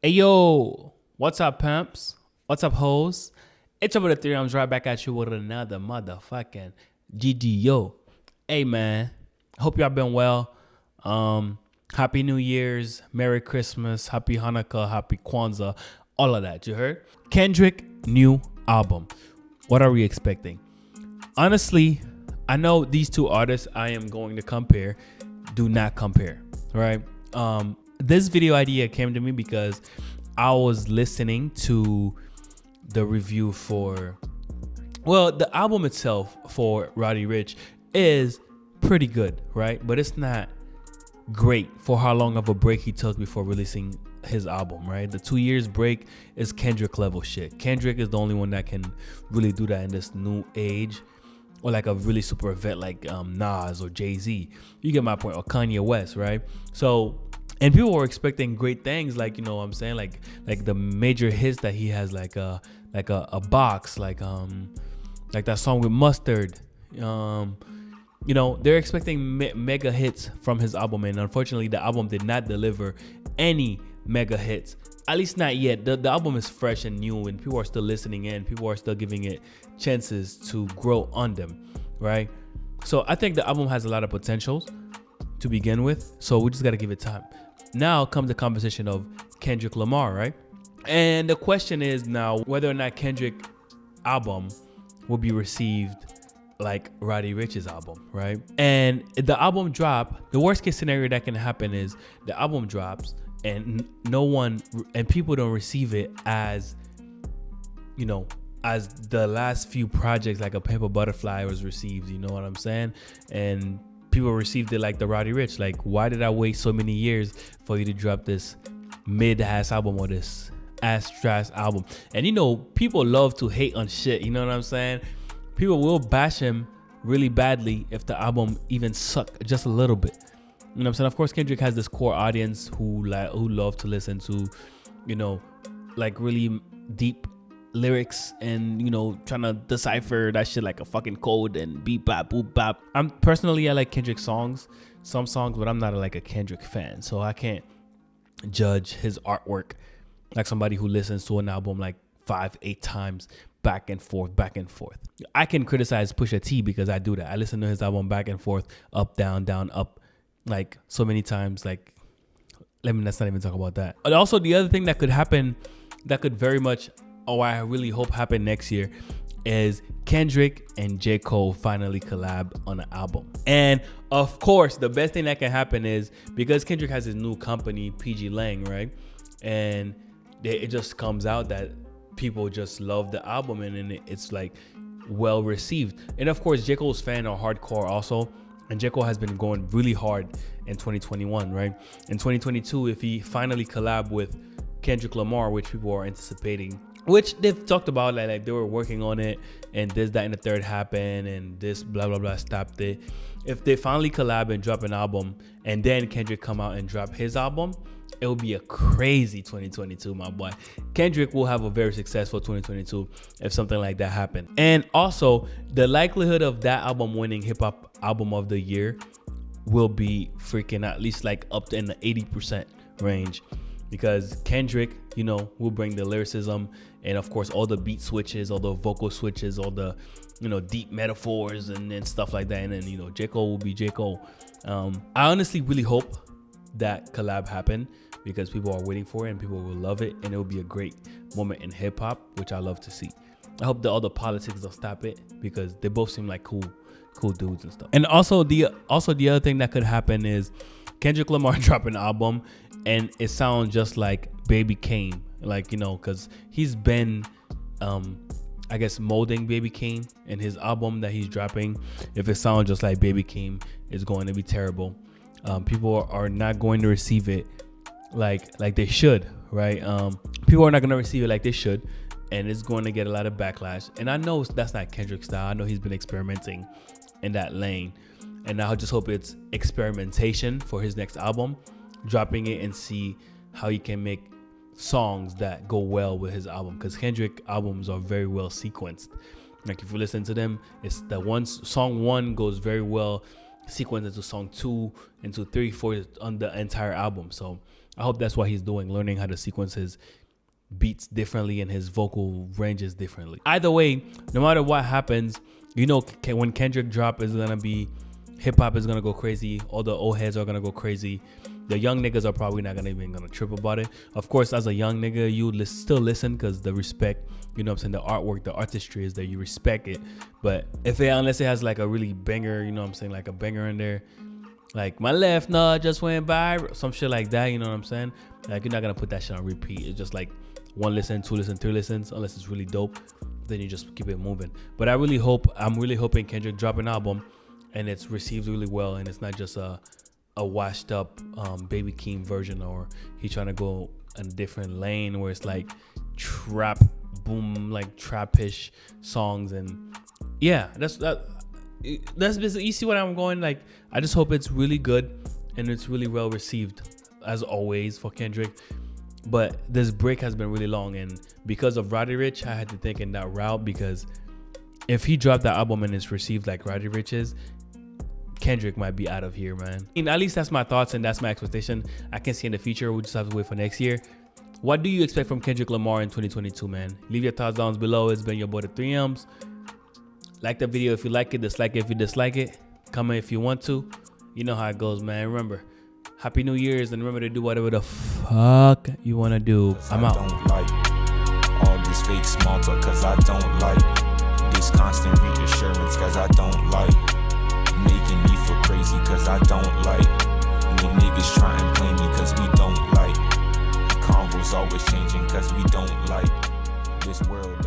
Hey yo, what's up, pimps? What's up, hoes? It's over the three. I'm right back at you with another motherfucking GGO. Hey man, hope y'all been well. Happy New Year's, Merry Christmas, Happy Hanukkah, Happy Kwanzaa, all of that. You heard? Kendrick new album. What are we expecting? Honestly, I know these two artists I am going to compare do not compare, right? This video idea came to me because I was listening to the review for, well, the album itself for Roddy Ricch is pretty good, right? But it's not great for how long of a break he took before releasing his album, right? The 2 years break is Kendrick level shit. Kendrick is the only one that can really do that in this new age, or like a really super vet like Nas or Jay-Z. You get my point, or Kanye West, right? So, and people were expecting great things, like, you know what I'm saying, like the major hits that he has, like a box, like that song with Mustard. You know, they're expecting mega hits from his album, and unfortunately the album did not deliver any mega hits, at least not yet. The album is fresh and new, and people are still listening in, people are still giving it chances to grow on them, right? So I think the album has a lot of potentials to begin with, so we just got to give it time. Now comes the conversation of Kendrick Lamar, right? And the question is now whether or not Kendrick album will be received like Roddy Ricch's album, right? And the album drop, the worst case scenario that can happen is the album drops and no one, and people don't receive it as, you know, as the last few projects like A Pimp a Butterfly was received, you know what I'm saying? And people received it like the Roddy Ricch. Like, why did I wait so many years for you to drop this mid-ass album or this ass-trash album? And you know, people love to hate on shit, you know what I'm saying? People will bash him really badly if the album even sucked just a little bit. You know what I'm saying? Of course, Kendrick has this core audience who love to listen to, you know, like really deep lyrics and, you know, trying to decipher that shit like a fucking code and beep bop boop bop. I like Kendrick songs, some songs, but I'm not like a Kendrick fan, so I can't judge his artwork like somebody who listens to an album like 5-8 times back and forth. I can criticize Pusha T because I do that. I listen to his album back and forth, up, down, up, like so many times. Like, let's not even talk about that. And also the other thing that could happen, that could very much, I really hope happen next year, is Kendrick and J. Cole finally collab on an album. And of course, the best thing that can happen is because Kendrick has his new company, PG Lang, right? And it just comes out that people just love the album and it's like well received. And of course, J. Cole's fans are hardcore also. And J. Cole has been going really hard in 2021, right? In 2022, if he finally collab with Kendrick Lamar, which people are anticipating, which they've talked about, like they were working on it, and this, that, and the third happened, and this blah blah blah stopped it. If they finally collab and drop an album, and then Kendrick come out and drop his album, it will be a crazy 2022, my boy. Kendrick will have a very successful 2022 if something like that happened. And also, the likelihood of that album winning hip hop album of the year will be freaking at least like up to in the 80% range, because Kendrick, you know, will bring the lyricism and of course all the beat switches, all the vocal switches, all the, you know, deep metaphors and stuff like that. And then, you know, J. Cole will be J. Cole. I honestly really hope that collab happen because people are waiting for it and people will love it, and it will be a great moment in hip hop, which I love to see. I hope that all the politics will stop it because they both seem like cool dudes and stuff. And also the other thing that could happen is Kendrick Lamar drop an album and it sounds just like Baby Kane, like, you know, because he's been I guess molding Baby Kane in his album that he's dropping. If it sounds just like Baby Kane, it's going to be terrible. People are not going to receive it like they should, right? People are not going to receive it like they should, and it's going to get a lot of backlash. And I know that's not Kendrick's style. I know he's been experimenting in that lane, and I just hope it's experimentation for his next album, dropping it and see how he can make songs that go well with his album, because Kendrick albums are very well sequenced. Like if you listen to them, it's the song one goes very well sequenced into song 2, into 3, 4 on the entire album. So I hope that's what he's doing, learning how to sequence his beats differently and his vocal ranges differently. Either way, no matter what happens, you know, when Kendrick drop is gonna be, hip hop is gonna go crazy. All the old heads are gonna go crazy. The young niggas are probably not gonna trip about it. Of course, as a young nigga, you still listen because the respect, you know what I'm saying, the artwork, the artistry is there, you respect it. But unless it has like a really banger, you know what I'm saying, like a banger in there, like my left nut just went by, some shit like that, you know what I'm saying? Like, you're not gonna put that shit on repeat. It's just like 1 listen, 2 listen, 3 listens, unless it's really dope. Then you just keep it moving. But I'm really hoping Kendrick drop an album and it's received really well, and it's not just a washed up Baby Keem version, or he trying to go in a different lane where it's like trap, boom, like trappish songs. And yeah, that's basically, you see what I'm going, like, I just hope it's really good and it's really well received, as always, for Kendrick. But this break has been really long, and because of Roddy Ricch, I had to think in that route, because if he dropped that album and it's received like Roddy Ricch's, Kendrick might be out of here, man. I mean, at least that's my thoughts and that's my expectation. I can see in the future. We'll just have to wait for next year. What do you expect from Kendrick Lamar in 2022, man? Leave your thoughts down below. It's been your boy, the 3Ms. Like the video if you like it, dislike it if you dislike it. Comment if you want to. You know how it goes, man. Remember, Happy New Year's, and remember to do whatever the fuck you want to do. I'm out. I don't like all this fake small talk, cause I don't like this constant reassurance, cause I don't like making me feel crazy, cause I don't like when niggas try and blame me, cause we don't like convos always changing, cause we don't like this world.